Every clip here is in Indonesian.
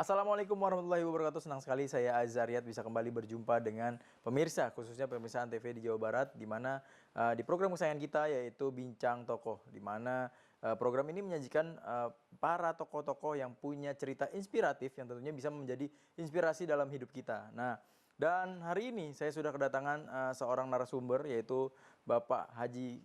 Assalamualaikum warahmatullahi wabarakatuh. Senang sekali saya Azariat bisa kembali berjumpa dengan pemirsa, khususnya pemirsa TV di Jawa Barat, di mana di program kesayangan kita yaitu Bincang Tokoh, di mana program ini menyajikan para tokoh-tokoh yang punya cerita inspiratif yang tentunya bisa menjadi inspirasi dalam hidup kita. Nah, dan hari ini saya sudah kedatangan seorang narasumber yaitu Bapak Haji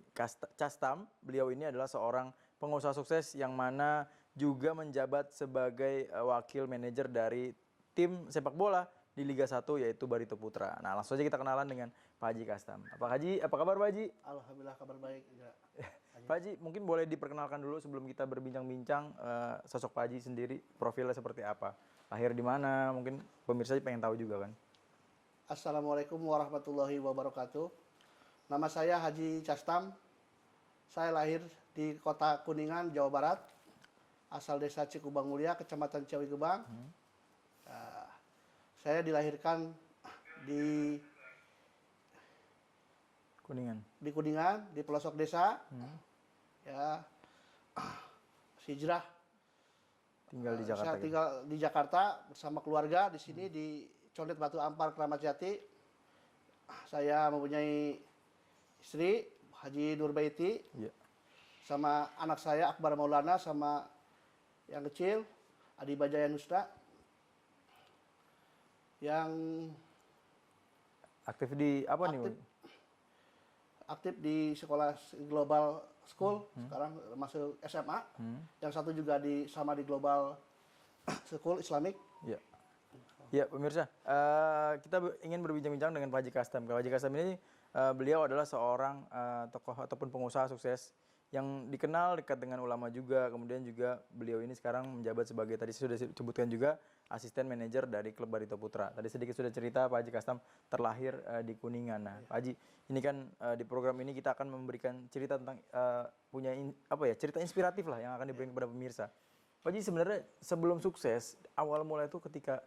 Castam. Beliau ini adalah seorang pengusaha sukses yang mana juga menjabat sebagai wakil manajer dari tim sepak bola di Liga 1 yaitu Barito Putra. Nah, langsung saja kita kenalan dengan Pak Haji Castam. Pak Haji, apa kabar Pak Haji? Alhamdulillah kabar baik. Ya. Pak Haji, mungkin boleh diperkenalkan dulu sebelum kita berbincang-bincang sosok Pak Haji sendiri, profilnya seperti apa? Lahir di mana? Mungkin pemirsa pengen tahu juga kan. Assalamualaikum warahmatullahi wabarakatuh. Nama saya Haji Castam. Saya lahir di Kota Kuningan, Jawa Barat. Asal desa Cikubang Mulia, Kecamatan Ciawi Gebang. Saya dilahirkan di Kuningan, di pelosok desa. Ya, hijrah. Tinggal di Jakarta. Saya tinggal di Jakarta bersama keluarga di sini di Condet Batu Ampar, Kramat Jati. Saya mempunyai istri Haji Nurbaiti, sama anak saya Akbar Maulana, sama yang kecil Adi Bajaya Nusra, yang aktif di apa nih? Aktif di sekolah Global School, sekarang masuk SMA. Yang satu juga sama di Global School Islamic. Ya. Ya, pemirsa, kita ingin berbincang-bincang dengan Pak Haji Castam. Pak Haji Castam ini beliau adalah seorang tokoh ataupun pengusaha sukses yang dikenal dekat dengan ulama juga. Kemudian juga beliau ini sekarang menjabat sebagai, tadi sudah disebutkan juga, asisten manajer dari klub Barito Putra. Tadi sedikit sudah cerita Pak Haji Castam terlahir di Kuningan. Nah, Pak Haji, ini kan di program ini kita akan memberikan cerita tentang cerita inspiratif lah yang akan diberikan kepada pemirsa. Pak Haji, sebenarnya sebelum sukses, awal mulai itu ketika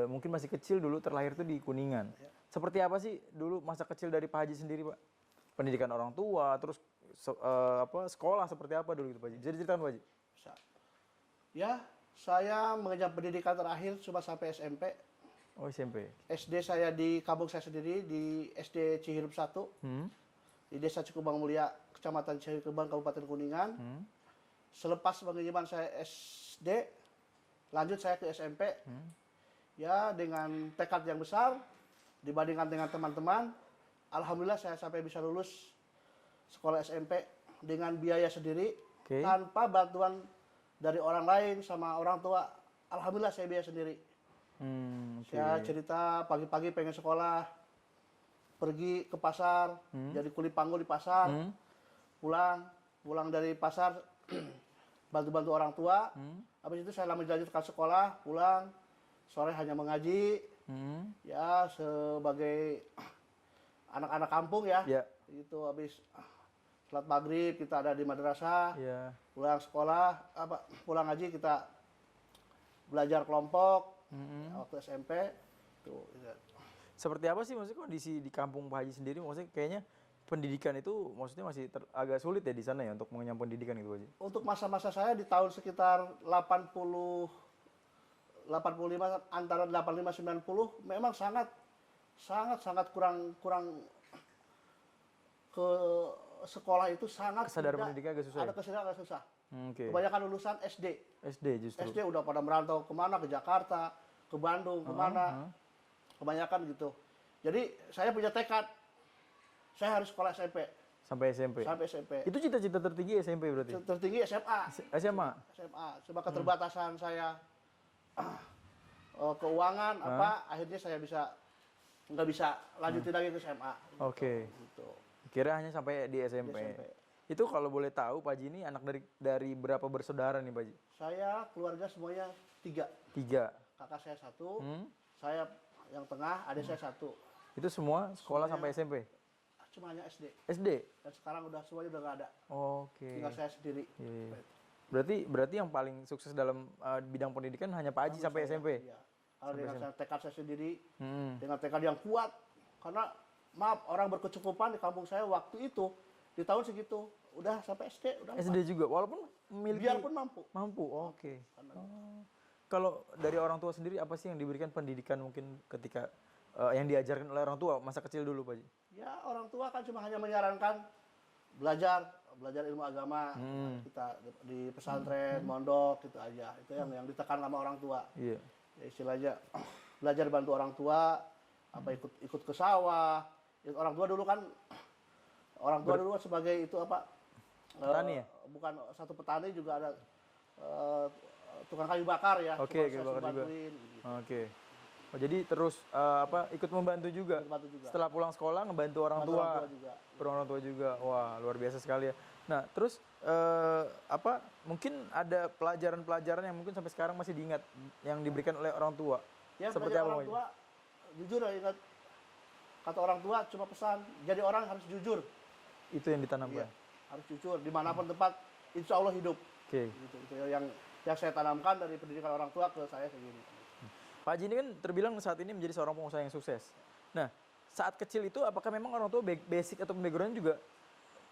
mungkin masih kecil dulu, terlahir itu di Kuningan. Seperti apa sih dulu masa kecil dari Pak Haji sendiri, Pak? Pendidikan orang tua, terus sekolah seperti apa dulu gitu, Pak Haji? Bisa diceritakan, Pak Haji? Bisa. Ya, saya mengenyam pendidikan terakhir cuma sampai SMP. Oh, SMP. SD saya di kampung saya sendiri, di SD Cihirup 1. Di Desa Cikubang Mulia, Kecamatan Ciawi Gebang, Kabupaten Kuningan. Selepas pengenyaman saya SD, lanjut saya ke SMP. Ya, dengan tekad yang besar dibandingkan dengan teman-teman, alhamdulillah saya sampai bisa lulus sekolah SMP dengan biaya sendiri, tanpa bantuan dari orang lain sama orang tua. Alhamdulillah saya biaya sendiri. Saya cerita pagi-pagi pengen sekolah, pergi ke pasar, jadi kuli panggul di pasar, pulang dari pasar bantu-bantu orang tua. Habis itu saya lanjutkan sekolah, pulang, sore hanya mengaji, ya sebagai anak-anak kampung ya. Itu habis salat maghrib kita ada di madrasah, pulang sekolah, pulang ngaji kita belajar kelompok. Waktu SMP tuh. Seperti apa sih maksudnya kondisi di kampung Pak Haji sendiri? Maksudnya kayaknya pendidikan itu maksudnya masih agak sulit ya di sana ya untuk mengenyam pendidikan gitu, Pak Haji? Untuk masa-masa saya di tahun sekitar 85 antara 85 90 memang sangat kurang ke sekolah itu sangat kesadaran pendidikan agak susah. Ada kesadaran agak susah. Kebanyakan lulusan SD. SD justru. SD udah pada merantau kemana, ke Jakarta, ke Bandung, kemana. Kebanyakan gitu. Jadi saya punya tekad, saya harus sekolah SMP. Sampai SMP? Sampai SMP. Itu cita-cita tertinggi SMP berarti? Tertinggi SMA. SMA? SMA. Sebab keterbatasan saya, keuangan, akhirnya saya nggak bisa lanjutin lagi ke SMA. Gitu. Kira hanya sampai di SMP. Itu kalau boleh tahu, Pak Haji ini anak dari berapa bersaudara nih, Pak Haji? Saya keluarga semuanya 3. Kakak saya 1, saya yang tengah, adik saya 1. Itu semua sekolah sampai SMP? Cuma hanya SD. SD? Dan sekarang semuanya udah nggak ada. Tinggal saya sendiri. Berarti yang paling sukses dalam bidang pendidikan hanya Pak Haji sampai SMP? Iya. Kalau dengan tekad saya sendiri, dengan tekad yang kuat, karena maaf, orang berkecukupan di kampung saya waktu itu di tahun segitu udah sampai SD, udah SD juga, walaupun memiliki, biarpun mampu. Mampu, kalau dari orang tua sendiri apa sih yang diberikan pendidikan mungkin ketika yang diajarkan oleh orang tua masa kecil dulu Pak Haji? Ya orang tua kan cuma hanya menyarankan belajar ilmu agama kita di pesantren, mondok gitu aja. Itu yang ditekan sama orang tua. Iya. Ya istilahnya belajar bantu orang tua, apa ikut ke sawah. Orang tua dulu kan sebagai itu apa? Petani ya? Bukan satu petani juga ada tukang kayu bakar ya. Oke, Cuma kayu saya bakar juga. bantuin, gitu. Oke. Oh, jadi terus ikut membantu juga. Bantu juga. Setelah pulang sekolah ngebantu orang Bantu tua. orang tua juga. Orang tua juga. Wah, luar biasa sekali ya. Nah, terus mungkin ada pelajaran-pelajaran yang mungkin sampai sekarang masih diingat yang diberikan oleh orang tua. Ya, Seperti belajar apa, orang Pak? tua, jujur ya, ingat kata orang tua cuma pesan, jadi orang harus jujur. Itu yang ditanamkan. Iya, harus jujur dimanapun tempat, insya Allah hidup. Oke. Gitu, itu yang saya tanamkan dari pendidikan orang tua ke saya kayak gini. Pak Haji ini kan terbilang saat ini menjadi seorang pengusaha yang sukses. Nah, saat kecil itu apakah memang orang tua basic atau background juga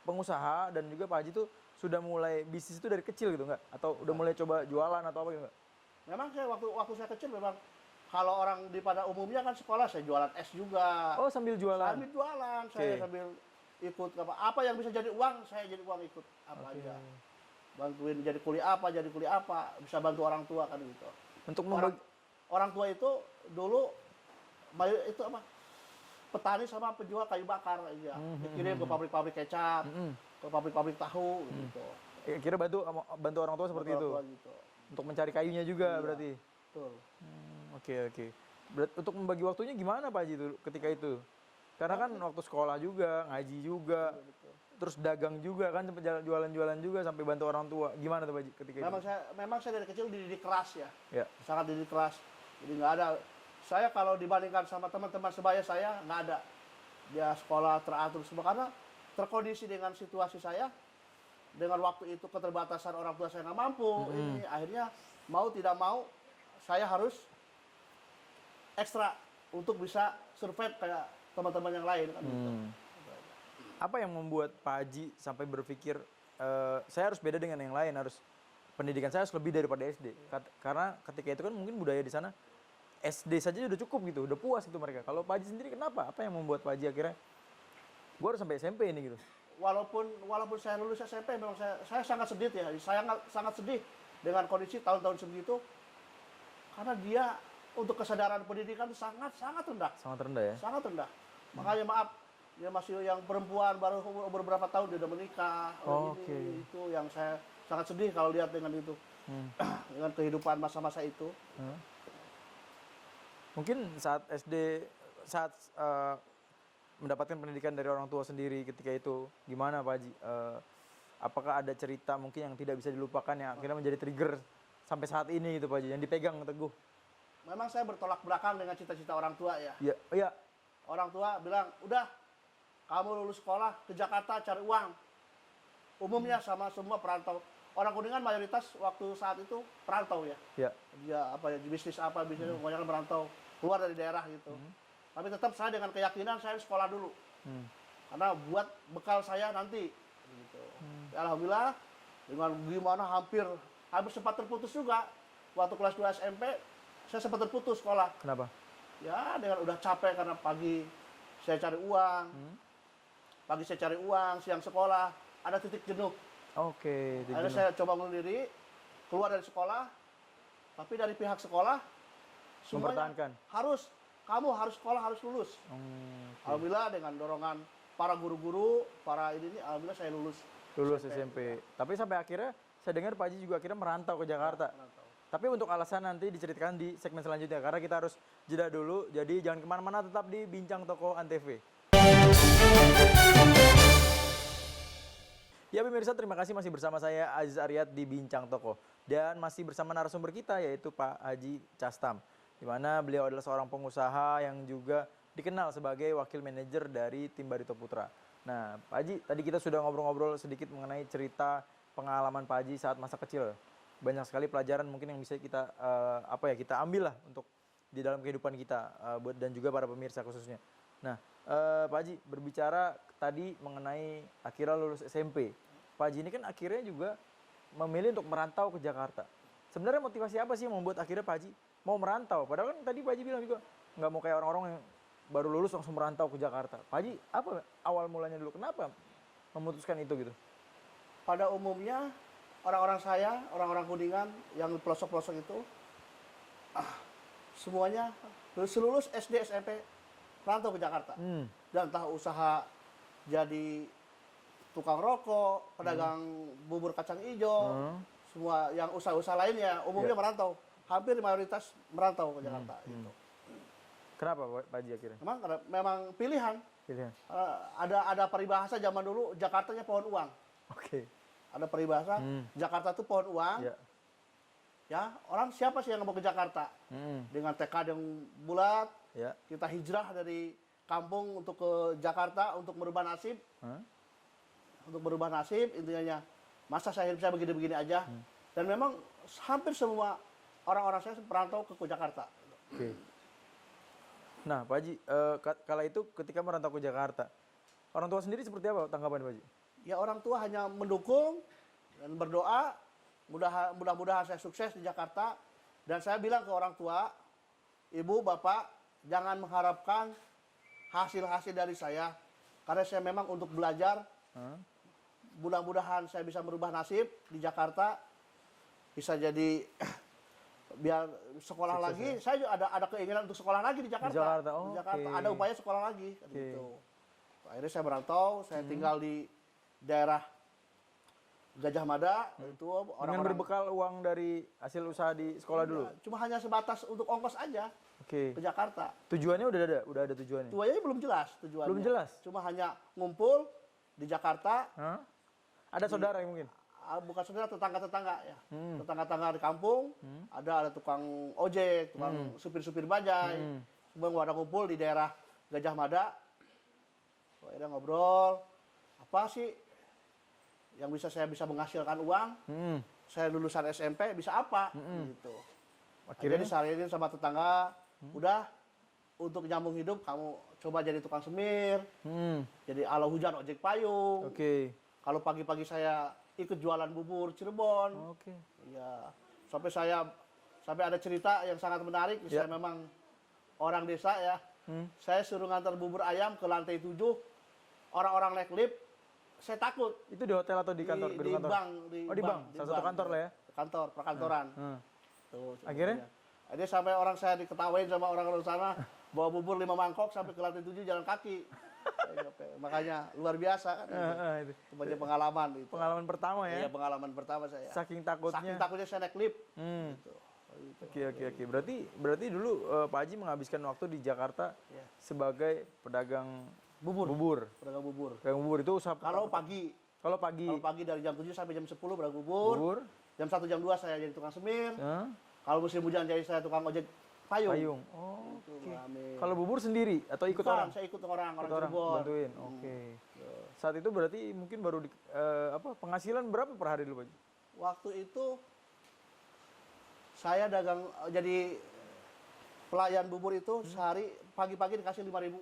pengusaha dan juga Pak Haji itu sudah mulai bisnis itu dari kecil gitu nggak? Atau udah mulai coba jualan atau apa gitu nggak? Memang saya waktu saya kecil memang kalau orang pada umumnya kan sekolah saya jualan es juga. Oh, sambil jualan. Sambil jualan, saya sambil ikut apa yang bisa jadi uang, saya jadi uang ikut apa aja. Bantuin jadi kuliah apa, bisa bantu orang tua kan gitu. Untuk orang tua itu dulu itu apa? Petani sama penjual kayu bakar aja. Dikirim ke pabrik-pabrik kecap, ke pabrik-pabrik tahu gitu. Kira bantu orang tua seperti itu. Gitu. Untuk mencari kayunya juga Iya, berarti. Betul. Oke. Untuk membagi waktunya gimana Pak Haji itu ketika itu? Karena kan waktu sekolah juga, ngaji juga, terus dagang juga kan, sempat jualan-jualan juga sampai bantu orang tua. Gimana tuh Pak Haji ketika itu? Memang saya dari kecil dididik keras ya. Ya. Sangat dididik keras. Jadi nggak ada. Saya kalau dibandingkan sama teman-teman sebaya saya nggak ada. Dia sekolah teratur semua karena terkondisi dengan situasi saya, dengan waktu itu keterbatasan orang tua saya nggak mampu. Ini akhirnya mau tidak mau saya harus ekstra untuk bisa survive kayak teman-teman yang lain kan gitu. Apa yang membuat Pak Haji sampai berpikir saya harus beda dengan yang lain, harus pendidikan saya harus lebih daripada SD? Karena ketika itu kan mungkin budaya di sana SD saja udah cukup gitu, udah puas gitu mereka. Kalau Pak Haji sendiri kenapa? Apa yang membuat Pak Haji akhirnya gue harus sampai SMP ini gitu? Walaupun saya lulus SMP, memang saya sangat sedih ya. Saya sangat sedih dengan kondisi tahun-tahun segitu karena dia untuk kesadaran pendidikan itu sangat rendah. Sangat rendah ya? Sangat rendah. Makanya maaf, dia masih yang perempuan baru umur berapa tahun dia udah menikah. Ini, itu yang saya sangat sedih kalau lihat dengan itu. Dengan kehidupan masa-masa itu. Mungkin saat SD, saat mendapatkan pendidikan dari orang tua sendiri ketika itu, gimana Pak Haji? Apakah ada cerita mungkin yang tidak bisa dilupakan yang akhirnya menjadi trigger sampai saat ini gitu Pak Haji, yang dipegang teguh? Memang saya bertolak belakang dengan cita-cita orang tua ya. Iya. Orang tua bilang, udah kamu lulus sekolah ke Jakarta cari uang. Umumnya sama semua perantau. Orang Kuningan mayoritas waktu saat itu perantau ya. Iya. Dia bisnis pokoknya kan merantau keluar dari daerah gitu. Tapi tetap saya dengan keyakinan saya sekolah dulu. Karena buat bekal saya nanti gitu. Alhamdulillah dengan gimana hampir sempat terputus juga. Waktu kelas 2 SMP saya sempat terputus sekolah. Kenapa? Ya dengan udah capek karena pagi saya cari uang. Pagi saya cari uang, siang sekolah, ada titik jenuh. Oke. Akhirnya saya coba bunuh diri, keluar dari sekolah, tapi dari pihak sekolah semuanya kamu harus sekolah, harus lulus. Alhamdulillah dengan dorongan para guru-guru, alhamdulillah saya lulus. Lulus SMP. Tapi sampai akhirnya saya dengar Pak Haji juga akhirnya merantau ke Jakarta. Tapi untuk alasan nanti diceritakan di segmen selanjutnya karena kita harus jeda dulu. Jadi jangan kemana-mana, tetap di Bincang Toko Antv. Ya pemirsa, terima kasih masih bersama saya Aziz Aryat di Bincang Toko. Dan masih bersama narasumber kita yaitu Pak Haji Castam. Di mana beliau adalah seorang pengusaha yang juga dikenal sebagai wakil manajer dari tim Barito Putra. Nah Pak Haji, tadi kita sudah ngobrol-ngobrol sedikit mengenai cerita pengalaman Pak Haji saat masa kecil. Banyak sekali pelajaran mungkin yang bisa kita kita ambil lah untuk di dalam kehidupan kita dan juga para pemirsa khususnya. Nah Pak Haji berbicara tadi mengenai akhirnya lulus SMP. Pak Haji ini kan akhirnya juga memilih untuk merantau ke Jakarta. Sebenarnya motivasi apa sih yang membuat akhirnya Pak Haji mau merantau? Padahal kan tadi Pak Haji bilang juga nggak mau kayak orang-orang yang baru lulus langsung merantau ke Jakarta. Pak Haji, apa awal mulanya dulu? Kenapa memutuskan itu gitu? Pada umumnya orang-orang saya, orang-orang Kuningan yang di pelosok-pelosok itu, semuanya lulus SD, SMP, merantau ke Jakarta. Dan entah usaha jadi tukang rokok, pedagang bubur kacang hijau, semua yang usaha-usaha lainnya umumnya merantau. Hampir mayoritas merantau ke Jakarta. Gitu. Kenapa Pak Haji akhirnya? Memang pilihan. Pilihan. Ada peribahasa zaman dulu, Jakartanya pohon uang. Oke. Ada peribahasa, Jakarta itu pohon uang. Ya. Ya, orang siapa sih yang mau ke Jakarta? Dengan tekad yang bulat, Ya. kita hijrah dari kampung untuk ke Jakarta untuk merubah nasib. Untuk merubah nasib, intinya masa saya hidup saya begini-begini aja. Dan memang hampir semua orang-orang saya merantau ke Jakarta. Oke. Nah, Pak Haji, kala itu ketika merantau ke Jakarta, orang tua sendiri seperti apa tanggapan Pak Haji? Ya orang tua hanya mendukung dan berdoa, mudah-mudahan saya sukses di Jakarta. Dan saya bilang ke orang tua, ibu, bapak, jangan mengharapkan hasil-hasil dari saya. Karena saya memang untuk belajar, mudah-mudahan saya bisa merubah nasib di Jakarta. Bisa jadi biar sekolah Sukses, lagi, saya juga ada keinginan untuk sekolah lagi di Jakarta. Di Jakarta, oh, Di Jakarta. oke. Ada upaya sekolah lagi. Oke. Gitu. Akhirnya saya merantau, saya tinggal di daerah Gajah Mada. Itu Dengan orang-orang berbekal uang dari hasil usaha di sekolah dulu? cuma hanya sebatas untuk ongkos aja Oke. ke Jakarta. Tujuannya udah ada tujuannya? Tujuannya belum jelas tujuannya. Belum jelas? Cuma hanya ngumpul di Jakarta. Hah? Ada saudara yang mungkin? Bukan saudara, tetangga-tetangga ya. Tetangga-tetangga di kampung, ada tukang ojek, tukang supir-supir bajai. Semua pada ngumpul di daerah Gajah Mada. Akhirnya ngobrol, apa sih yang saya bisa menghasilkan uang? Saya lulusan SMP, bisa apa? Gitu. Akhirnya disaranin sama tetangga, udah untuk nyambung hidup kamu coba jadi tukang semir, jadi ala hujan ojek payung. Oke. Kalau pagi-pagi saya ikut jualan bubur Cirebon. Oke. Ya, sampai ada cerita yang sangat menarik. Ya. Saya memang orang desa ya. Saya suruh ngantar bubur ayam ke lantai 7. Orang-orang naik lift, saya takut. Itu di hotel atau di kantor? Di kantor? bank. Oh, di bank. Salah satu kantor lah ya? Kantor, perkantoran. Tuh, Akhirnya? Akhirnya sampai orang saya diketawain sama orang-orang sana, bawa bubur 5 mangkok sampai ke lantai 7 jalan kaki. Makanya luar biasa kan. Itu. Itu banyak pengalaman itu. Pengalaman pertama ya? Iya, pengalaman pertama saya. Saking takutnya. Saking takutnya saya naik lift. Gitu. Oke. Berarti dulu Pak Haji menghabiskan waktu di Jakarta Iya. sebagai pedagang bubur. Pedagang bubur. Pedagang bubur itu usaha. Kalau pagi Kalau pagi. Kalau pagi dari jam 7 sampai jam 10 pedagang bubur. Bubur. Jam 1 jam 2 saya jadi tukang semir. Hah? Kalau musim hujan jadi saya tukang ojek payung. Payung. Oh. Itu rame. Kalau bubur sendiri atau ikut Bukan, orang? saya ikut orang Ikut orang Cirebon. bantuin. Oke. Saat itu berarti mungkin baru penghasilan berapa per hari dulu Pak Haji? Waktu itu saya dagang jadi pelayan bubur itu sehari pagi-pagi dikasih 5.000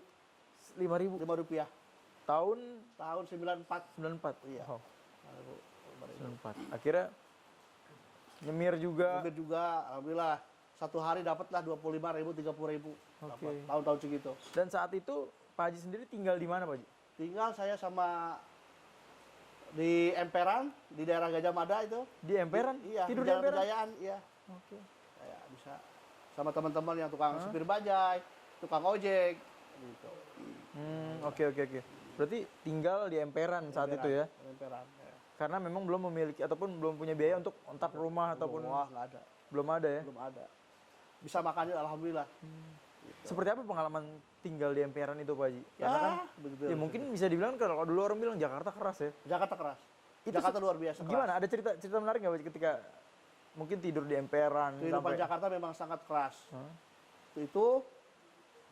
5.000 rupiah. tahun Tahun 94. 94. Iya. Oh, 94. Akhirnya nyemir juga. Hampir juga, alhamdulillah satu hari dapatlah 25.000, 30.000. Oke. Tahun-tahun segitu. Dan saat itu Pak Haji sendiri tinggal di mana Pak Haji? Tinggal saya sama di Emperan, di daerah Gajah Mada itu. Di Emperan? Iya, Tidur di Jalan Emperan? Kejayaan, iya. Oke. Saya bisa sama teman-teman yang tukang supir bajai, tukang ojek, gitu. Oke. Berarti tinggal di Emperan saat itu ya? Emperan, ya. Karena memang belum memiliki ataupun belum punya biaya untuk kontrak rumah ataupun Wah, nggak ada, belum ada ya? belum ada. Bisa makannya alhamdulillah. Seperti apa pengalaman tinggal di Emperan itu Pak Haji? Ya, Karena kan begitu. ya mungkin bisa dibilang kalau dulu orang bilang Jakarta keras ya. Jakarta keras. Itu Jakarta luar biasa keras. Gimana? Ada cerita menarik nggak Pak Haji, ketika mungkin tidur di Emperan Kehidupan sampai Jakarta memang sangat keras. Itu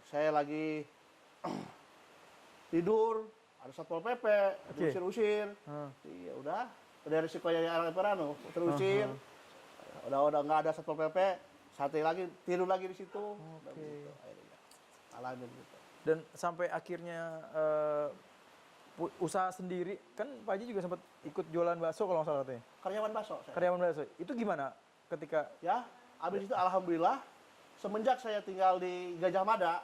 saya lagi tidur, ada satpol PP, diusir-usir. Iya udah, udah risikonya yang Emperan terusir. Udah nggak ada satpol PP, santai lagi, tidur lagi di situ. Gitu, akhirnya. Alamin gitu. dan sampai akhirnya usaha sendiri kan Pak Haji juga sempat ikut jualan bakso kalau nggak salah katanya. Karyawan bakso saya. Karyawan bakso itu gimana ketika Ya, habis itu alhamdulillah semenjak saya tinggal di Gajah Mada,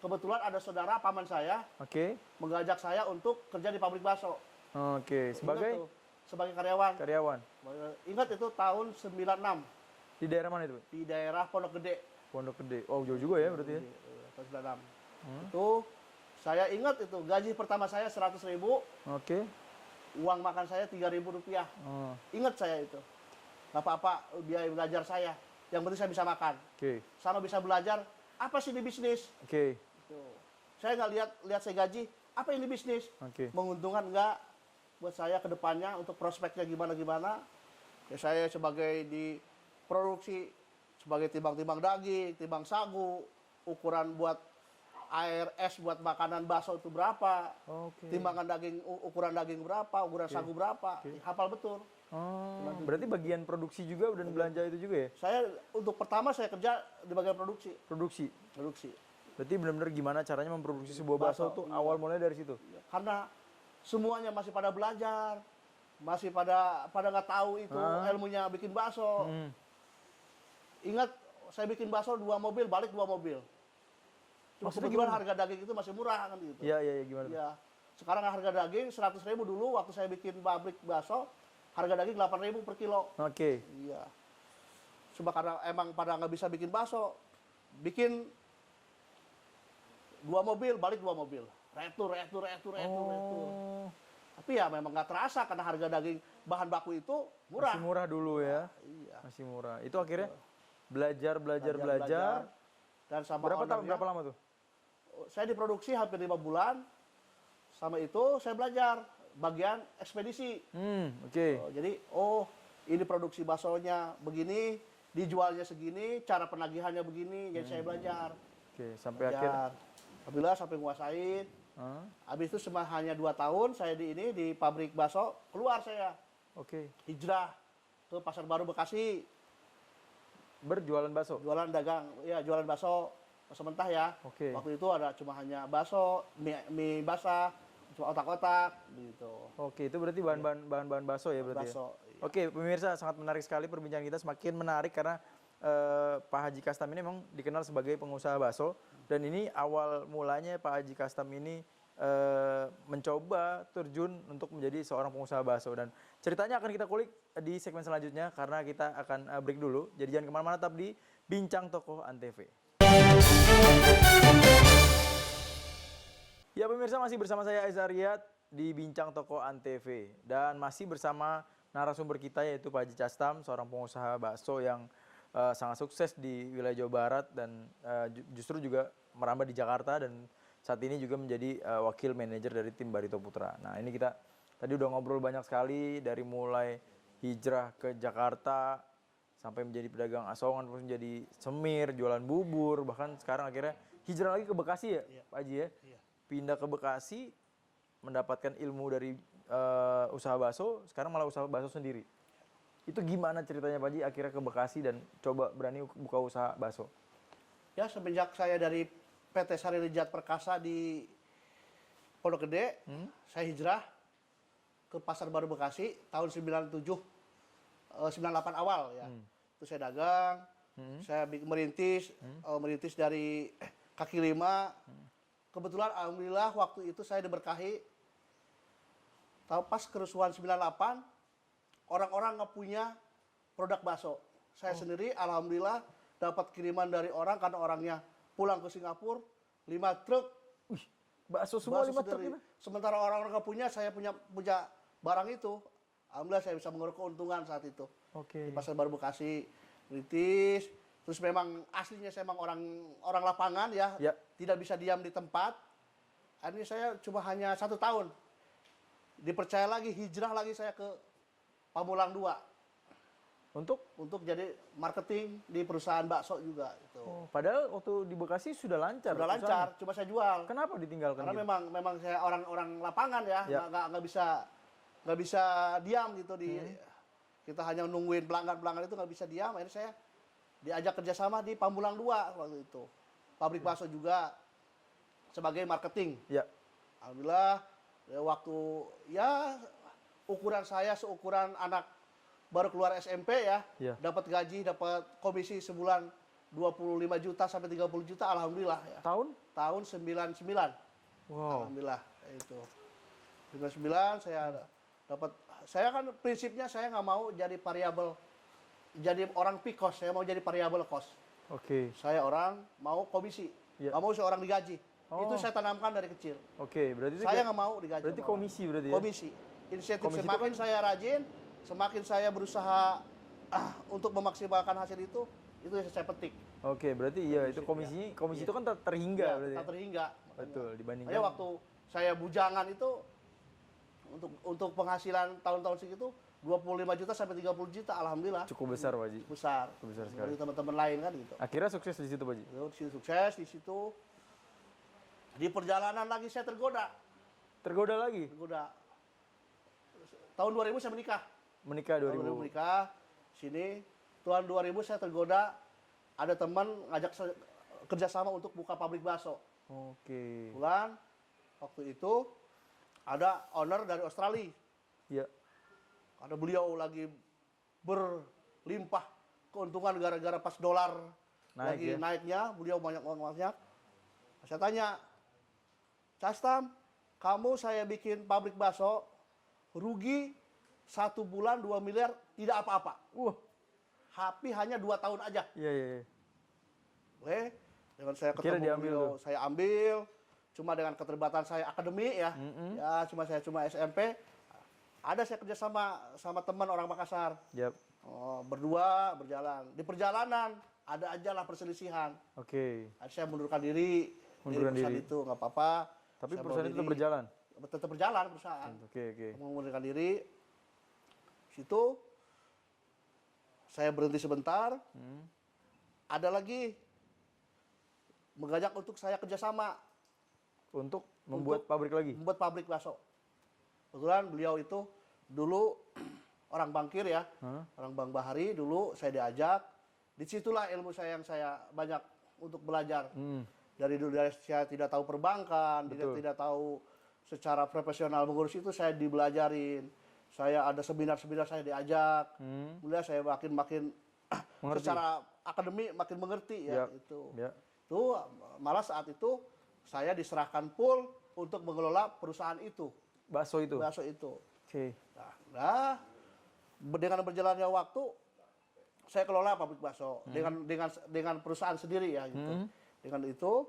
kebetulan ada saudara paman saya oke. mengajak saya untuk kerja di pabrik bakso. Oke, Ingat sebagai tuh, sebagai karyawan. karyawan Ingat itu tahun 96 di daerah mana itu? di daerah Pondok Gede. Pondok Gede. Oh, jauh juga ya berarti ya. Tahun 96. Itu saya ingat itu gaji pertama saya 100.000, Oke. uang makan saya 3.000 rupiah. Oh, Ingat saya itu. Nggak apa-apa biaya belajar saya. Yang penting saya bisa makan. oke. Sama bisa belajar apa sih di bisnis. Oke. Tuh. Saya nggak lihat saya gaji, apa ini bisnis? Oke. Menguntungkan nggak buat saya ke depannya untuk prospeknya gimana-gimana. Ya, saya sebagai di produksi, sebagai timbang-timbang daging, timbang sagu, ukuran buat air es buat makanan bakso itu berapa, Oke. timbangan daging, ukuran daging berapa, ukuran sagu berapa, hafal betul. Oh, berarti bagian produksi juga dan belanja itu juga ya? Saya untuk pertama saya kerja di bagian produksi. Produksi. Produksi. Berarti benar-benar gimana caranya memproduksi sebuah bakso Bakso, tuh iya. awal mulai dari situ. Karena semuanya masih pada belajar, masih pada nggak tahu itu ilmunya bikin bakso. Hmm. Ingat saya bikin bakso 2 mobil, balik 2 mobil. Cuma Maksudnya kebetulan gimana? harga daging itu masih murah kan gitu. Iya, iya, iya, gimana tuh? Iya. Sekarang harga daging 100.000 dulu waktu saya bikin pabrik bakso, harga daging 8.000 per kilo. Oke. Iya. Cuma karena emang pada nggak bisa bikin bakso, bikin 2 mobil, balik 2 mobil. Retur. Oh, Tapi ya memang nggak terasa karena harga daging bahan baku itu murah. masih murah dulu ya. Iya. Masih murah. Itu akhirnya belajar. Dan sama Berapa tahun, ownernya, berapa lama tuh? saya diproduksi hampir 5 bulan. Sama itu saya belajar bagian ekspedisi. Oke. Jadi ini produksi baksonya begini, dijualnya segini, cara penagihannya begini. Jadi saya belajar. Oke, sampai akhir. Alhamdulillah sampai nguasain. Ah, Habis itu hanya 2 tahun saya di pabrik bakso, keluar saya Oke. hijrah ke Pasar Baru Bekasi, Berjualan bakso. jualan bakso mentah ya. Oke. Waktu itu ada cuma hanya bakso, mie basah, cuma otak-otak gitu. Oke, itu berarti bahan-bahan bakso ya berarti ya? Bakso. Iya. Oke, pemirsa, sangat menarik sekali perbincangan kita, semakin menarik karena Pak Haji Kastam ini memang dikenal sebagai pengusaha bakso, dan ini awal mulanya Pak Haji Kastam ini mencoba terjun untuk menjadi seorang pengusaha bakso, dan ceritanya akan kita kulik di segmen selanjutnya karena kita akan break dulu. Jadi jangan kemana-mana, tetap di Bincang Tokoh Antv. Ya pemirsa, masih bersama saya Aizar Riyad di Bincang Tokoh Antv, dan masih bersama narasumber kita yaitu Pak Haji Kastam, seorang pengusaha bakso yang sangat sukses di wilayah Jawa Barat dan justru juga merambah di Jakarta, dan saat ini juga menjadi wakil manajer dari tim Barito Putra. Nah, ini kita tadi udah ngobrol banyak sekali, dari mulai hijrah ke Jakarta sampai menjadi pedagang asongan, terus menjadi semir, jualan bubur, bahkan sekarang akhirnya hijrah lagi ke Bekasi ya, Pak Haji ya. Iya. Pindah ke Bekasi, mendapatkan ilmu dari usaha bakso, sekarang malah usaha bakso sendiri. Itu gimana ceritanya Pak Haji akhirnya ke Bekasi dan coba berani buka usaha bakso? Ya semenjak saya dari PT Sari Rijat Perkasa di Pondok Gede, saya hijrah ke Pasar Baru Bekasi tahun 97, 98 awal ya. Itu saya dagang, saya merintis dari kaki lima. Kebetulan alhamdulillah waktu itu saya diberkahi. Tahu pas kerusuhan 98, orang-orang nggak punya produk bakso. Saya sendiri alhamdulillah dapat kiriman dari orang karena orangnya pulang ke Singapura 5 truk Bakso semua bakso 5 truk sendiri. itu? Sementara orang-orang nggak punya, saya punya barang itu. Alhamdulillah saya bisa mengeruk keuntungan saat itu. Oke. Di Pasar Baru Bekasi, British. Terus memang aslinya saya memang orang lapangan ya, Ya. tidak bisa diam di tempat. Ini saya cuma hanya 1 tahun. Dipercaya lagi, hijrah lagi saya ke Pamulang 2 untuk jadi marketing di perusahaan bakso juga. Itu. Padahal waktu di Bekasi sudah lancar. Sudah lancar, usahanya. cuma saya jual. Kenapa ditinggalkan? Karena gitu? memang saya orang lapangan ya, Ya. nggak bisa diam gitu kita hanya nungguin pelanggan itu nggak bisa diam. Akhirnya saya diajak kerjasama di Pamulang 2 waktu itu, pabrik bakso juga sebagai marketing. Ya. Alhamdulillah waktu ya ukuran saya seukuran anak baru keluar SMP ya, Iya. dapat gaji, dapat komisi sebulan 25 juta sampai 30 juta, alhamdulillah ya. Tahun? Tahun 99. Wow. Alhamdulillah itu. 99 saya dapat, saya kan prinsipnya saya nggak mau jadi variabel, jadi orang pikos, saya mau jadi variabel cost. Oke. Saya orang mau komisi, Iya. nggak mau seorang digaji. Oh. Itu saya tanamkan dari kecil. Oke, berarti itu Saya nggak mau digaji. berarti sama orang. komisi berarti ya? Komisi. Inisiatif Komisi itu semakin saya rajin, semakin saya berusaha untuk memaksimalkan hasil itu yang saya petik. Oke, berarti iya itu komisi itu kan terhingga Ya, berarti. tak terhingga. Betul, dibandingkan. Makanya waktu saya bujangan itu untuk penghasilan tahun-tahun segitu 25 juta sampai 30 juta, alhamdulillah. Cukup besar, Pak Haji. Besar. Cukup besar sekali. Dari teman-teman lain kan gitu. Akhirnya sukses di situ, Pak Haji. Di situ sukses, di situ. Di perjalanan lagi saya tergoda. Tergoda lagi. Tergoda. Tahun 2000 saya menikah. Menikah Tahun 2000 menikah. Sini. Tahun 2000 saya tergoda. Ada teman ngajak saya kerjasama untuk buka pabrik bakso. Oke. Bulan. Waktu itu ada owner dari Australia. Iya. Karena beliau lagi berlimpah keuntungan gara-gara pas dolar lagi naiknya, beliau banyak uang banyak. Saya tanya, Castam, kamu saya bikin pabrik bakso, rugi 1 bulan 2 miliar, tidak apa-apa. Tapi hanya 2 tahun aja. Iya, iya, iya. Boleh? Dengan saya Akhirnya ketemu diambil beliau, tuh. saya ambil. Cuma dengan keterbatasan saya akademik ya. Ya, cuma SMP. Ada saya kerja sama teman orang Makassar. Yap. Berdua berjalan. Di perjalanan ada aja lah perselisihan. Oke. Saya mundurkan diri. Mundurkan dari perusahaan diri. itu nggak apa-apa. Tapi Saya perusahaan bawa itu tetap diri. berjalan. Tetap berjalan perusahaan. Oke, oke. Mengundurkan diri. Situ saya berhenti sebentar. Ada lagi mengajak untuk saya kerjasama Untuk membuat pabrik lagi. membuat pabrik bakso. Kebetulan beliau itu dulu orang bankir ya, orang Bank Bahari. Dulu saya diajak. Disitulah ilmu saya yang saya banyak untuk belajar. Dari dulu saya tidak tahu perbankan, tidak tahu secara profesional mengurus itu, saya dibelajarin. Saya ada seminar-seminar saya diajak. Kemudian saya makin secara akademik makin mengerti ya itu. Ya. Itu malah saat itu saya diserahkan full untuk mengelola perusahaan itu. Bakso itu. Bakso itu. Oke. Nah, dengan berjalannya waktu saya kelola pabrik bakso dengan perusahaan sendiri ya gitu. Dengan itu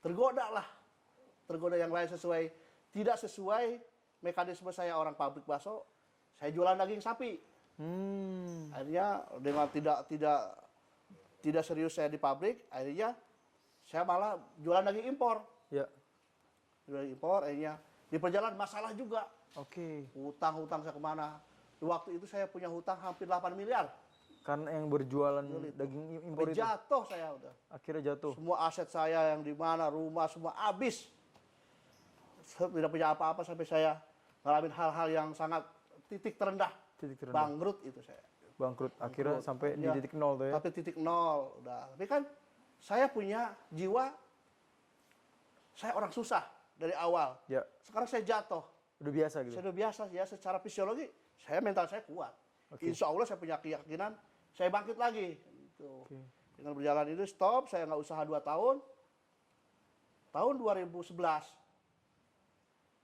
tergoda yang lain tidak sesuai mekanisme saya orang pabrik bakso. Saya jualan daging sapi. Akhirnya dengan tidak serius saya di pabrik, akhirnya saya malah jualan daging impor. Ya. Jualan impor, akhirnya di perjalanan masalah juga. Oke. Hutang saya kemana? Di waktu itu saya punya hutang hampir 8 miliar. Karena yang berjualan daging impor itu. Jatuh saya udah. Akhirnya jatuh. Semua aset saya yang di mana, rumah semua habis. Saya tidak punya apa-apa sampai saya ngalamin hal-hal yang sangat titik terendah. Bangkrut itu saya. Bangkrut. Akhirnya sampai di titik nol tuh ya. Sampai titik nol udah. Tapi kan saya punya jiwa, saya orang susah dari awal. Ya. Sekarang saya jatuh. Udah biasa gitu. Saya udah biasa ya, secara fisiologi mental saya kuat. Insya Allah saya punya keyakinan saya bangkit lagi. Gitu. Dengan berjalan itu stop, saya nggak usaha 2 tahun. Tahun 2011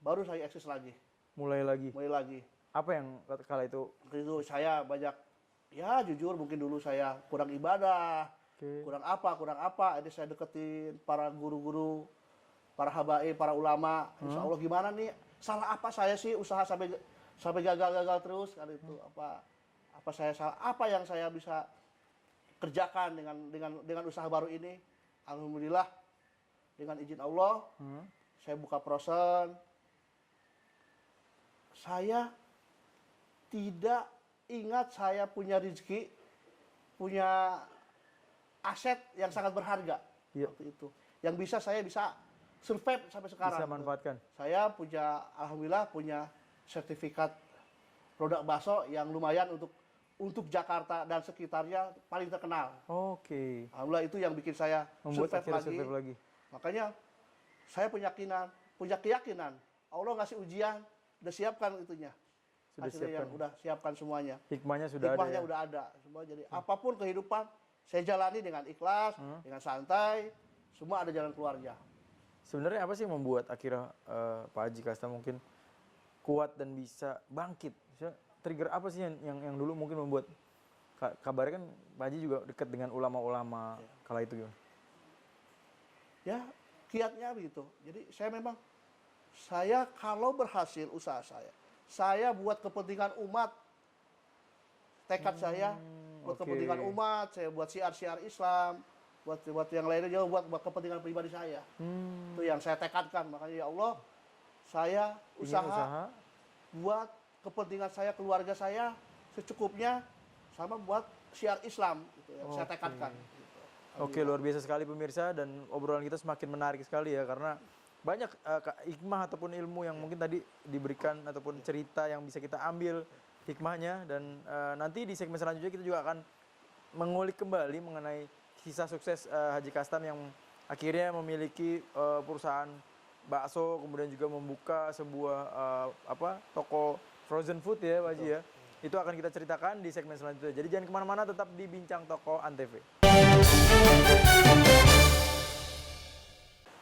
baru saya eksis lagi. Mulai lagi. Apa yang kala itu? Itu saya banyak, ya jujur mungkin dulu saya kurang ibadah, kurang apa. Ini saya deketin para guru-guru, para habaib, para ulama. Insya Allah gimana nih? Salah apa saya sih usaha sampai gagal terus kan itu? Apa saya salah? Apa yang saya bisa kerjakan dengan usaha baru ini? Alhamdulillah dengan izin Allah, saya buka prosen. Saya tidak ingat saya punya rezeki, punya aset yang sangat berharga waktu itu. Yang saya bisa survive sampai sekarang. Bisa manfaatkan. Saya alhamdulillah punya sertifikat produk bakso yang lumayan untuk Jakarta dan sekitarnya paling terkenal. Oke. Alhamdulillah itu yang bikin saya Membuat survive lagi. Makanya saya punya keyakinan Allah ngasih ujian, udah siapkan itunya. Sudah hasilnya yang siapkan. udah siapkan semuanya. Hikmahnya sudah ada. Hikmahnya Ya? udah ada semua. Jadi apapun kehidupan saya jalani dengan ikhlas, dengan santai, semua ada jalan keluarnya. Sebenarnya apa sih yang membuat akhirnya Pak Haji Kastam mungkin kuat dan bisa bangkit? Maksudnya, trigger apa sih yang dulu mungkin membuat kabarnya kan Pak Haji juga dekat dengan ulama-ulama kala itu gimana? Ya, kiatnya begitu. Jadi saya kalau berhasil usaha saya buat kepentingan umat, tekad saya buat oke. kepentingan umat, saya buat syiar-syiar Islam, buat yang lainnya juga buat kepentingan pribadi saya. Itu yang saya tekadkan. Makanya ya Allah, saya Ingin usaha buat kepentingan saya, keluarga saya secukupnya, sama buat syiar Islam gitu yang saya tekadkan. Gitu. Oke, luar biasa sekali pemirsa, dan obrolan kita semakin menarik sekali ya, karena banyak hikmah ataupun ilmu yang mungkin tadi diberikan ataupun cerita yang bisa kita ambil hikmahnya, dan nanti di segmen selanjutnya kita juga akan mengulik kembali mengenai kisah sukses Haji Kastam yang akhirnya memiliki perusahaan bakso, kemudian juga membuka sebuah toko frozen food ya Pak Haji ya. Itu akan kita ceritakan di segmen selanjutnya. Jadi jangan kemana-mana, tetap di Bincang Toko Antv.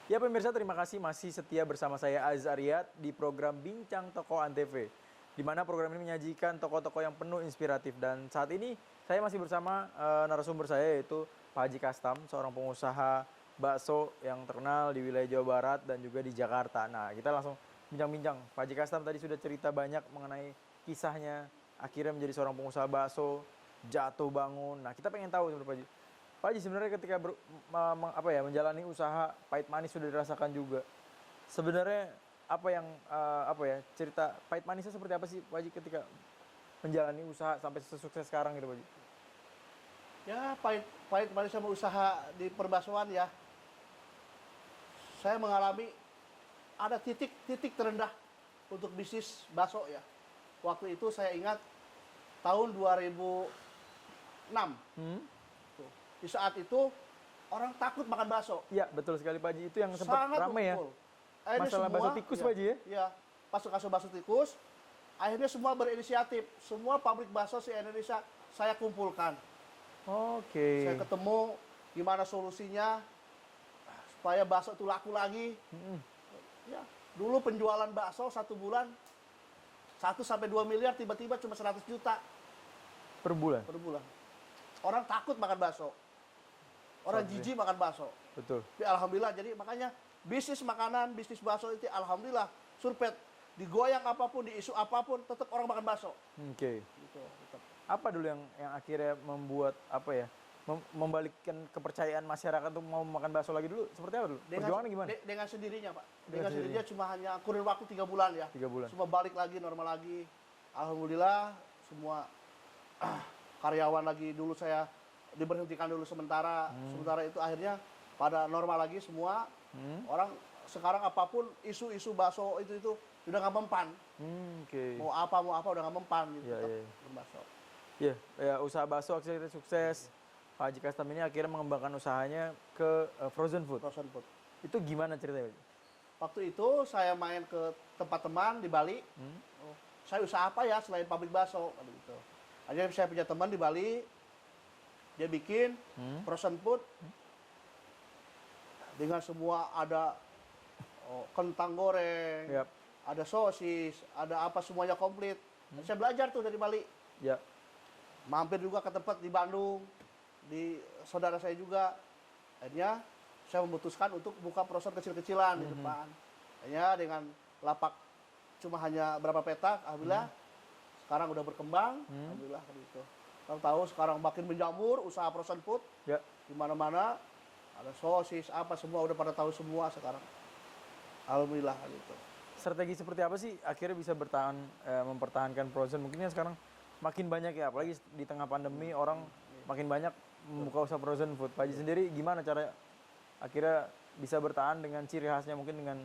Ya pemirsa, terima kasih masih setia bersama saya Aziz Aryat di program Bincang Toko Antv, di mana program ini menyajikan tokoh-tokoh yang penuh inspiratif. Dan saat ini saya masih bersama narasumber saya, yaitu Pak Haji Kastam, seorang pengusaha bakso yang terkenal di wilayah Jawa Barat dan juga di Jakarta. Nah, kita langsung bincang-bincang. Pak Haji Kastam tadi sudah cerita banyak mengenai kisahnya, akhirnya menjadi seorang pengusaha bakso, jatuh bangun. Nah, kita pengen tahu sebenarnya Pak Haji, sebenarnya ketika menjalani usaha, pahit manis sudah dirasakan juga. Sebenarnya cerita pahit manisnya seperti apa sih Pak Haji ketika menjalani usaha sampai sesukses sekarang gitu Pak Haji? Ya, pahit manis sama usaha di perbasuan ya. Saya mengalami ada titik terendah untuk bisnis bakso ya. Waktu itu saya ingat tahun 2006. Di saat itu orang takut makan bakso. Iya, betul sekali Pak Haji. Itu yang sempat Sangat ramai ya. Akhirnya Masalah bakso tikus Pak Haji ya? Iya, bakso tikus. Akhirnya semua berinisiatif. Semua pabrik bakso di Indonesia saya kumpulkan. Oke. Saya ketemu gimana solusinya supaya bakso itu laku lagi. Ya, dulu penjualan bakso 1 bulan 1 sampai 2 miliar, tiba-tiba cuma 100 juta Per bulan? per bulan. Orang takut makan bakso. Orang jijik makan bakso. Betul. Tapi alhamdulillah, jadi makanya bisnis makanan, bisnis bakso itu alhamdulillah surpet. Digoyang apapun, di isu apapun, tetap orang makan bakso. Oke. Gitu, tetap. Apa dulu yang akhirnya membuat membalikkan kepercayaan masyarakat untuk mau makan bakso lagi dulu? Seperti apa dulu? Perjuangannya gimana? Dengan sendirinya Pak. Dengan sendirinya cuma hanya kurun waktu 3 bulan ya. 3 bulan. Semua balik lagi, normal lagi. Alhamdulillah semua karyawan lagi, dulu saya diberhentikan dulu sementara. Sementara itu akhirnya pada normal lagi semua. Orang sekarang apapun isu-isu bakso itu udah nggak mempan. Oke. Mau apa udah nggak mempan gitu. Iya. Bakso. Ya, usaha bakso akhirnya sukses. Pak Haji Kastam ini akhirnya mengembangkan usahanya ke frozen food. Frozen food. Itu gimana ceritanya? Waktu itu saya main ke tempat teman di Bali. Oh, saya usaha apa ya selain pabrik bakso? Gitu. Akhirnya saya punya teman di Bali, dia bikin frozen food dengan semua ada kentang goreng, ada sosis, ada apa semuanya komplit. Saya belajar tuh dari Bali. Ya. Mampir juga ke tempat di Bandung, di saudara saya juga. Akhirnya saya memutuskan untuk buka frozen kecil-kecilan di depan. Akhirnya dengan lapak cuma hanya berapa petak, alhamdulillah sekarang udah berkembang, alhamdulillah gitu. Kalau tahu sekarang makin menjamur usaha frozen food, di mana-mana ada sosis apa semua udah pada tahu semua sekarang. Alhamdulillah gitu. Strategi seperti apa sih akhirnya bisa mempertahankan frozen? Mungkin sekarang makin banyak ya, apalagi di tengah pandemi orang makin banyak membuka usaha frozen food. Pak Haji sendiri gimana cara akhirnya bisa bertahan dengan ciri khasnya, mungkin dengan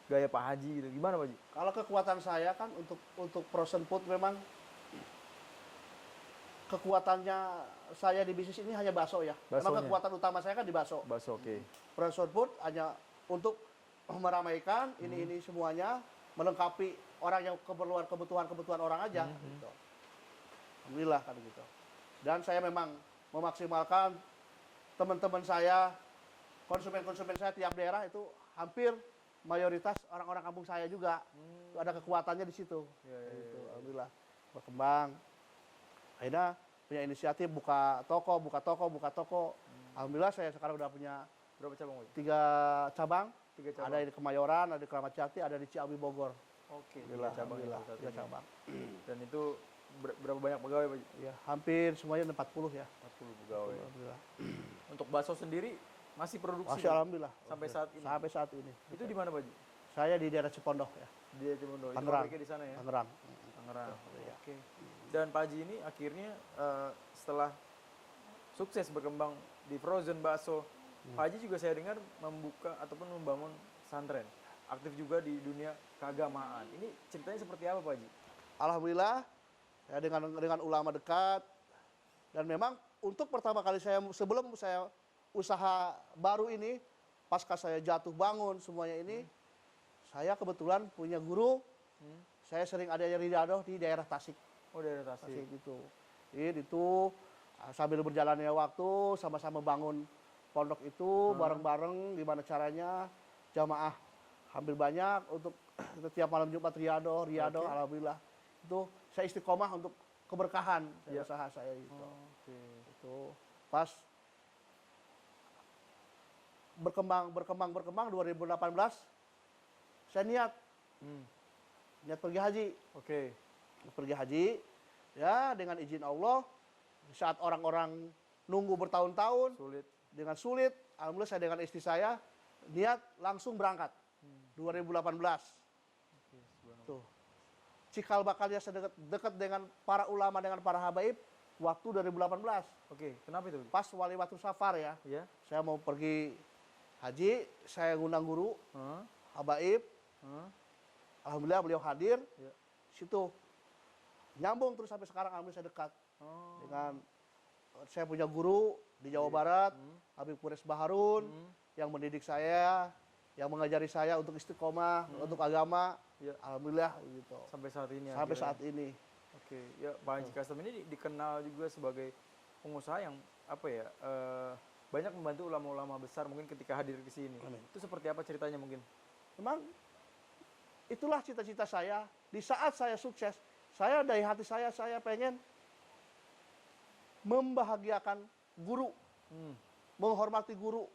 gaya Pak Haji gitu? Gimana Pak Haji? Kalau kekuatan saya kan untuk frozen food memang kekuatannya saya di bisnis ini hanya bakso ya. Memang kekuatan utama saya kan di bakso. Bakso, oke. Frozen food hanya untuk meramaikan ini semuanya. melengkapi orang yang kebutuhan orang aja. Gitu. Alhamdulillah kan gitu. Dan saya memang memaksimalkan teman-teman saya, konsumen-konsumen saya tiap daerah itu hampir mayoritas orang-orang kampung saya juga. Itu ada kekuatannya di situ. Gitu. Alhamdulillah berkembang. Akhirnya punya inisiatif buka toko. Alhamdulillah saya sekarang udah punya Berapa cabang, Pak? 3 cabang. 3 cabang. Ada di Kemayoran, ada di Kramat Jati, ada di Ciawi Bogor. Oke, 3 Alhamdulillah, cabang. alhamdulillah, Ya, 3 cabang. Dan itu berapa banyak pegawai, Pak? Ya, hampir semuanya 40 ya. 40 pegawai. Alhamdulillah. Untuk bakso sendiri masih produksi Masih Pak? alhamdulillah. Sampai saat ini? Sampai saat ini. Itu di mana, Pak? Saya di daerah Cipondoh ya. Di Cibondo. Itu Tangerang. pabriknya di sana ya? Tangerang. Tangerang. Iya. Oke. Dan Pak Haji ini akhirnya setelah sukses berkembang di frozen bakso, Pak Haji juga saya dengar membuka ataupun membangun pesantren. Aktif juga di dunia keagamaan. Ini ceritanya seperti apa, Pak Haji? Alhamdulillah saya dengan ulama dekat, dan memang untuk pertama kali sebelum saya usaha baru ini, pasca saya jatuh bangun semuanya ini, saya kebetulan punya guru. Saya sering ada riyadoh di daerah Tasik. Oh, daerah Tasik. Tasik itu. Itu sambil berjalannya waktu sama-sama bangun pondok itu bareng-bareng, gimana caranya jamaah hampir banyak untuk setiap malam Jumat riyadoh. Oke. Alhamdulillah. Itu saya istiqomah untuk keberkahan Ya. usaha saya itu. Oke. Itu pas berkembang 2018 saya niat pergi haji. Oke. Pergi haji ya dengan izin Allah, saat orang-orang nunggu bertahun-tahun Sulit. dengan sulit, alhamdulillah saya dengan istri saya niat langsung berangkat 2018. Tuh. Cikal bakalnya saya dekat dengan para ulama, dengan para habaib waktu 2018. Oke, kenapa itu? Pas wali waktu safar ya, Ya. saya mau pergi haji, saya ngundang guru Hah? habaib. Hah? Alhamdulillah beliau hadir. Ya. Situ nyambung terus sampai sekarang, alhamdulillah saya dekat Oh. dengan saya punya guru di Jawa Barat, Habib Qures Baharun, yang mendidik saya, yang mengajari saya untuk istiqomah, untuk agama. Ya. Alhamdulillah gitu. Sampai saat ini. Sampai akhirnya. saat ini. Oke, ya Pak Haji Kastam ini dikenal juga sebagai pengusaha yang apa ya, banyak membantu ulama-ulama besar mungkin ketika hadir ke sini. Amin. Itu seperti apa ceritanya mungkin? Memang itulah cita-cita saya. Di saat saya sukses, saya dari hati saya pengen membahagiakan guru, menghormati guru.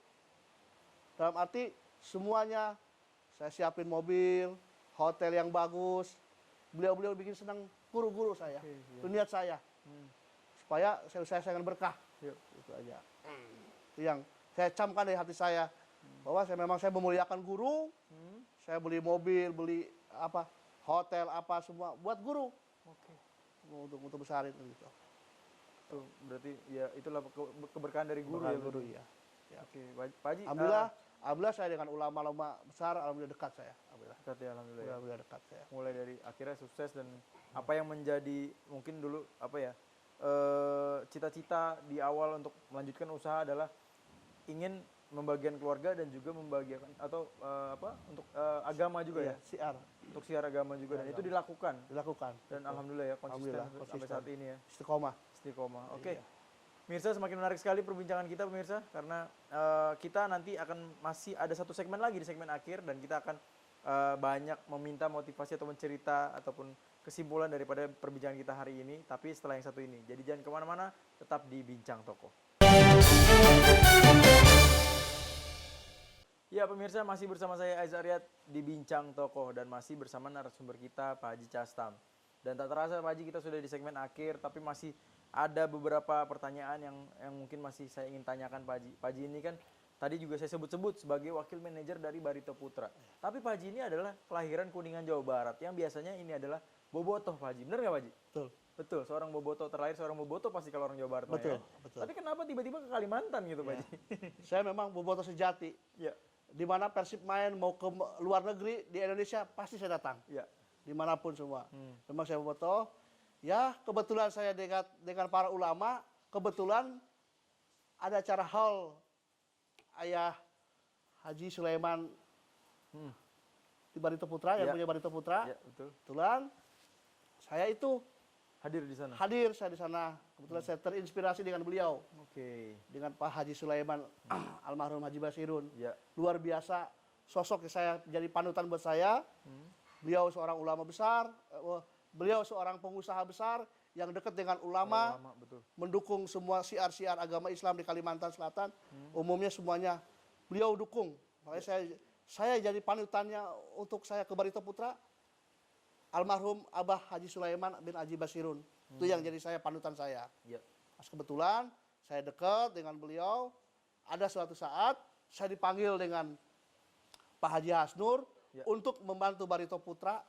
Dalam arti semuanya saya siapin mobil, hotel yang bagus. Beliau bikin senang guru-guru saya. Oke, iya. Itu niat saya. Supaya saya sangat berkah. Yuk. Itu aja. Itu yang saya camkan dari hati saya. Bahwa saya memuliakan guru. Saya beli mobil, beli hotel semua buat guru. Oke. Untuk besarin gitu. Itu berarti ya itulah keberkahan dari guru Berkah ya. guru berarti. ya. Ya. Oke, Pak Haji. Alhamdulillah saya dengan ulama-ulama besar, alhamdulillah dekat saya. Alhamdulillah. Dekat ya, alhamdulillah. Ya. Alhamdulillah dekat saya. Mulai dari akhirnya sukses dan apa yang menjadi mungkin dulu apa ya, cita-cita di awal untuk melanjutkan usaha adalah ingin membagian keluarga dan juga membagiakan atau untuk agama juga ya, Siar untuk siar agama juga, dan itu dilakukan dilakukan. dan alhamdulillah ya konsisten Alhamdulillah, sampai konsisten. saat ini ya, Istiqomah. istiqomah. Oke. Iya. Pemirsa, semakin menarik sekali perbincangan kita pemirsa, karena kita nanti akan masih ada satu segmen lagi di segmen akhir, dan kita akan banyak meminta motivasi atau mencerita ataupun kesimpulan daripada perbincangan kita hari ini, tapi setelah yang satu ini. Jadi jangan kemana-mana, tetap di Bincang Toko. Ya pemirsa, masih bersama saya Aizar Riyad di Bincang Toko, dan masih bersama narasumber kita Pak Haji Kastam. Dan tak terasa Pak Haji, kita sudah di segmen akhir, tapi masih ada beberapa pertanyaan yang mungkin masih saya ingin tanyakan Pak Haji. Pak Haji ini kan tadi juga saya sebut-sebut sebagai wakil manajer dari Barito Putra. Tapi Pak Haji ini adalah kelahiran Kuningan, Jawa Barat, yang biasanya ini adalah bobotoh Pak Haji. Benar nggak Pak Haji? Betul. Betul, seorang bobotoh, terlahir seorang bobotoh pasti kalau orang Jawa Barat. mah Betul, ya. betul. Tapi kenapa tiba-tiba ke Kalimantan gitu Pak Haji? Saya memang bobotoh sejati. Ya, Di mana Persib main mau ke luar negeri di Indonesia pasti saya datang. ya. Dimanapun semua. Memang saya bobotoh. Ya kebetulan saya dengan para ulama, kebetulan ada acara haul ayah Haji Sulaiman di Barito Putra, yang Ya. punya Barito Putra. Ya, betul. Kebetulan saya itu Hadir di sana. hadir saya di sana. Kebetulan saya terinspirasi dengan beliau, Oke. dengan Pak Haji Sulaiman almarhum Haji Basirun. Ya. Luar biasa sosok yang saya jadi panutan buat saya. Beliau seorang ulama besar, beliau seorang pengusaha besar yang dekat dengan ulama, Lama, betul. mendukung semua syiar-syiar agama Islam di Kalimantan Selatan. Umumnya semuanya beliau dukung. Makanya saya jadi panutannya untuk saya ke Barito Putra. Almarhum Abah Haji Sulaiman bin Haji Basirun. Itu yang jadi saya panutan saya. Ya. Pas kebetulan saya dekat dengan beliau. Ada suatu saat saya dipanggil dengan Pak Haji Hasnur Ya. untuk membantu Barito Putra,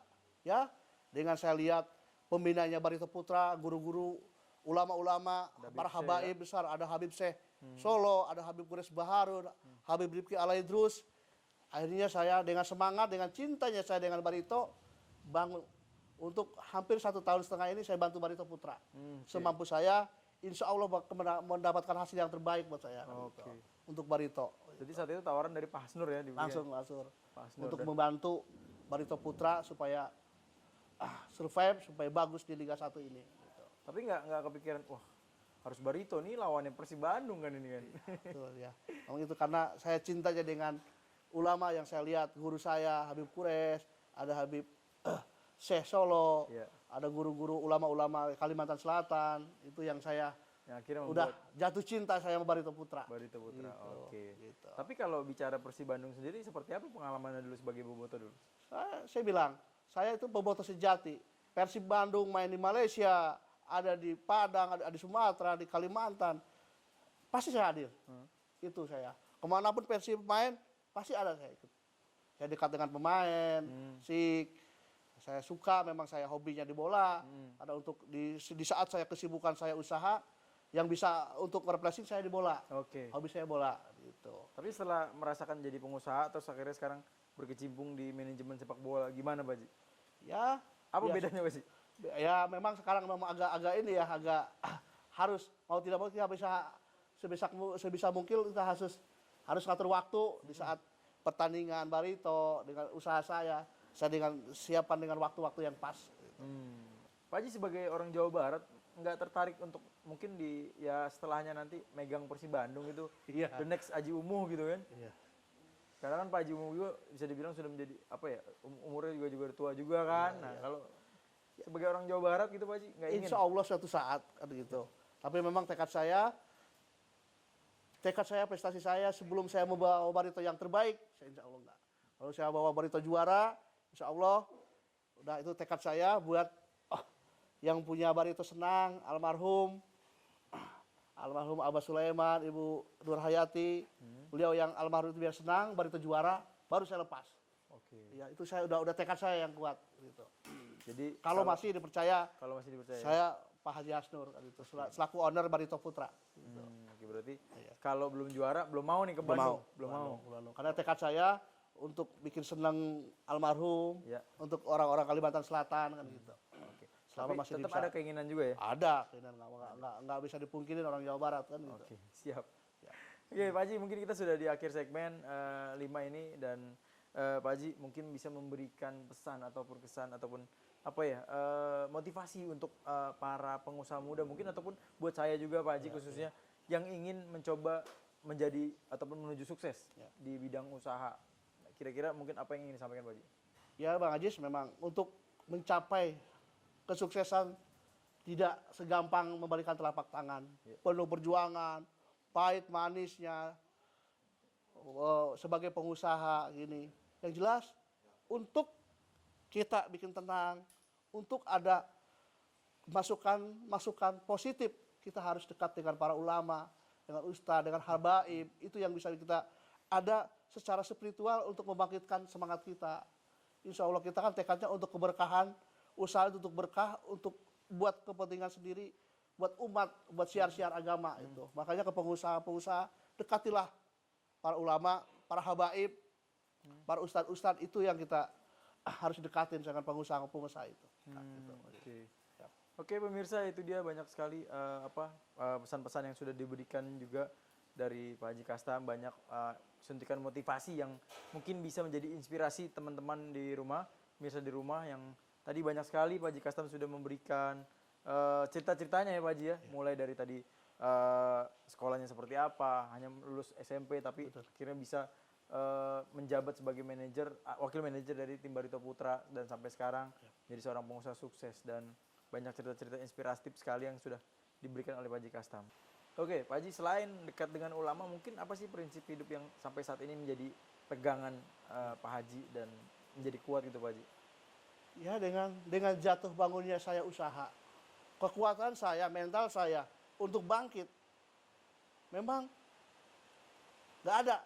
ya. Dengan saya lihat pembinanya Barito Putra, guru-guru, ulama-ulama, para Syekh, habaib besar, ada Habib Syekh Solo, ada Habib Qures Baharun, Habib Rifki Alaidrus. Akhirnya saya dengan semangat, dengan cintanya saya dengan Barito, bangun untuk hampir 1,5 tahun ini saya bantu Barito Putra. Semampu saya, insya Allah mendapatkan hasil yang terbaik buat saya. Oke. Gitu. Untuk Barito. Jadi saat itu tawaran dari Pak Hasnur ya? Langsung. Pak Hasnur. Untuk membantu Barito Putra supaya survive, supaya bagus di Liga 1 ini. Gitu. Tapi nggak kepikiran, wah harus Barito nih lawannya Persib Bandung kan ini kan? Betul, ya. Memang itu karena saya cintanya dengan ulama yang saya lihat, guru saya Habib Qures, ada Habib Syekh Solo, Ya. ada guru-guru ulama-ulama Kalimantan Selatan, itu yang saya Yang akhirnya udah membuat jatuh cinta saya sama Barito Putra. Barito Putra. Gitu, Oke. gitu. Tapi kalau bicara Persib Bandung sendiri, seperti apa pengalamannya dulu sebagai boboto dulu? Saya bilang, saya itu bobotoh sejati. Persib Bandung main di Malaysia, ada di Padang, ada di Sumatera, di Kalimantan, pasti saya hadir. Itu saya. Kemanapun Persib main, pasti ada saya ikut. Saya dekat dengan pemain, saya suka, memang saya hobinya di bola. Ada untuk di saat saya kesibukan saya usaha, yang bisa untuk refreshing saya di bola. Oke. Hobi saya bola, gitu. Tapi setelah merasakan jadi pengusaha, terus akhirnya sekarang berkecimpung di manajemen sepak bola, gimana Pak Ji? Ya. Apa biasa. bedanya Pak Ji? Ya memang sekarang memang agak ini ya, agak harus mau tidak mau kita bisa sebisa mungkin kita harus ngatur waktu di saat pertandingan Barito dengan usaha saya dengan siapan dengan waktu-waktu yang pas. Pak Ji sebagai orang Jawa Barat nggak tertarik untuk mungkin ya setelahnya nanti megang Persib Bandung itu Iya. the next Aji Umuh gitu kan? Iya. Karena kan Pak Haji Umuh juga bisa dibilang sudah menjadi apa ya, umurnya juga tua juga kan. Nah kalau sebagai orang Jawa Barat gitu Pak Haji nggak ingin. Insya Allah suatu saat kan gitu. Tapi memang tekad saya prestasi saya sebelum saya membawa Barito yang terbaik, saya insya Allah enggak. Kalau saya bawa Barito juara, insya Allah udah itu tekad saya buat yang punya Barito senang, almarhum Abah Sulaiman, Ibu Nur Hayati, beliau yang almarhum itu biar senang, Barito juara, baru saya lepas. Oke. Ya itu saya udah tekad saya yang kuat gitu. Jadi Kalau masih dipercaya, kalau masih dipercaya. saya Pak Haji Hasnur gitu, selaku owner Barito Putra. Gitu. Oke, berarti kalau belum juara belum mau nih ke Bandung. Belum mau. Karena tekad saya untuk bikin senang almarhum, Ya. untuk orang-orang Kalimantan Selatan kan gitu. Oke. Selama Tapi masih tetap bisa. ada keinginan juga ya. Ada, nggak bisa dipungkirin orang Jawa Barat kan gitu. Oke, siap. Oke, Pak Haji, mungkin kita sudah di akhir segmen 5 ini dan Pak Haji mungkin bisa memberikan pesan ataupun kesan ataupun apa ya motivasi untuk para pengusaha muda mungkin ataupun buat saya juga Pak Haji khususnya yang ingin mencoba menjadi ataupun menuju sukses di bidang usaha. Kira-kira mungkin apa yang ingin disampaikan Pak Haji? Ya Bang Ajis, memang untuk mencapai kesuksesan tidak segampang membalikan telapak tangan. Penuh perjuangan, pahit manisnya sebagai pengusaha gini. Yang jelas untuk kita bikin tenang, untuk ada masukan positif, kita harus dekat dengan para ulama, dengan ustadz, dengan habaib. Itu yang bisa kita ada secara spiritual untuk membangkitkan semangat kita. Insya Allah kita kan tekadnya untuk keberkahan, usaha untuk berkah, untuk buat kepentingan sendiri, buat umat, buat siar-siar agama itu. Makanya ke pengusaha-pengusaha dekatilah para ulama, para habaib, para ustadz-ustadz itu yang kita harus dekatin dengan pengusaha-pengusaha itu. Oke. Oke pemirsa, itu dia banyak sekali pesan-pesan yang sudah diberikan juga dari Pak Haji Kastam, banyak suntikan motivasi yang mungkin bisa menjadi inspirasi teman-teman di rumah, pemirsa di rumah yang tadi banyak sekali Pak Haji Kastam sudah memberikan cerita-ceritanya ya Pak Haji ya, mulai dari tadi sekolahnya seperti apa, hanya lulus SMP tapi akhirnya bisa menjabat sebagai manajer, wakil manajer dari tim Barito Putra dan sampai sekarang jadi seorang pengusaha sukses dan banyak cerita-cerita inspiratif sekali yang sudah diberikan oleh Pak Haji Kastam. Oke, Pak Haji, selain dekat dengan ulama, mungkin apa sih prinsip hidup yang sampai saat ini menjadi pegangan Pak Haji dan menjadi kuat gitu Pak Haji? Ya dengan jatuh bangunnya saya usaha, kekuatan saya, mental saya untuk bangkit, memang nggak ada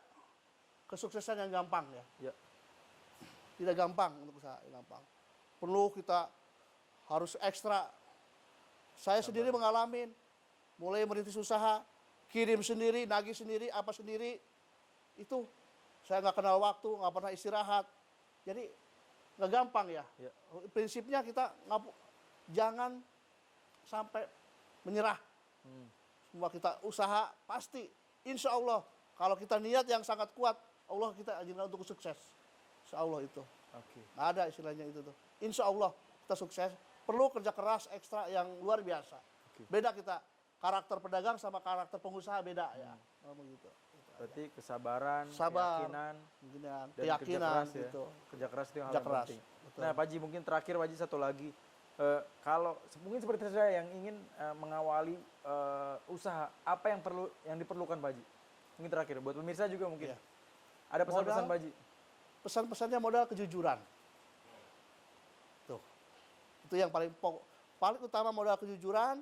kesuksesan yang gampang ya. Ya. Tidak gampang untuk usaha, gampang. Perlu kita harus ekstra. Saya sendiri mengalami, mulai merintis usaha, kirim sendiri, nagih sendiri, apa sendiri, itu saya nggak kenal waktu, nggak pernah istirahat. Jadi nggak gampang ya. Ya. Prinsipnya kita jangan sampai menyerah. Semua kita usaha pasti, insya Allah kalau kita niat yang sangat kuat, Allah kita izinkan untuk sukses. Insya Allah itu. Oke. Nggak ada istilahnya itu tuh. Insya Allah kita sukses. Perlu kerja keras ekstra yang luar biasa. Oke. Beda kita karakter pedagang sama karakter pengusaha beda ya. Begitu. Berarti kesabaran, Sabar, keyakinan, dan kerja keyakinan keras ya. gitu. Kerja keras itu yang Kerja paling keras, penting. betul. Nah, Pak Haji, mungkin terakhir Pak Haji satu lagi. Kalau mungkin seperti saya yang ingin mengawali usaha, apa yang diperlukan Pak Haji? Mungkin terakhir buat pemirsa juga mungkin. Iya. Ada pesan-pesan Modal. Pak Haji? Pesan-pesannya modal kejujuran. Tuh. Itu yang paling utama, modal kejujuran,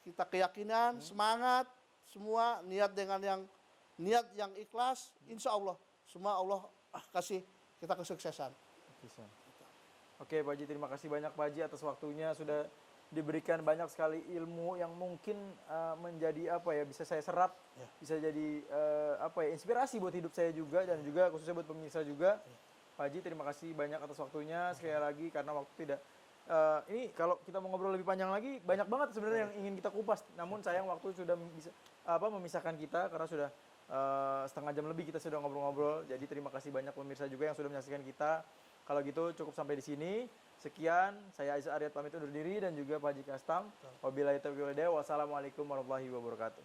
kita keyakinan, semangat, semua niat dengan niat yang ikhlas, insya Allah semua Allah kasih kita kesuksesan. Bisa. Oke Pak Haji, terima kasih banyak Pak Haji atas waktunya, sudah diberikan banyak sekali ilmu yang mungkin menjadi apa ya, bisa saya serap, Ya. bisa jadi apa ya, inspirasi buat hidup saya juga dan juga khususnya buat pemirsa juga. Pak Haji, terima kasih banyak atas waktunya sekali lagi, karena waktu tidak ini kalau kita mau ngobrol lebih panjang lagi banyak banget sebenarnya yang ingin kita kupas, namun sayang waktu sudah bisa memisahkan kita karena sudah setengah jam lebih kita sudah ngobrol-ngobrol. Jadi terima kasih banyak pemirsa juga yang sudah menyaksikan kita. Kalau gitu cukup sampai di sini. Sekian, saya Aisyah Aryat pamit undur diri dan juga Pak Haji Kastam. Wabillahi taufiq wal hidayah. Wassalamualaikum warahmatullahi wabarakatuh.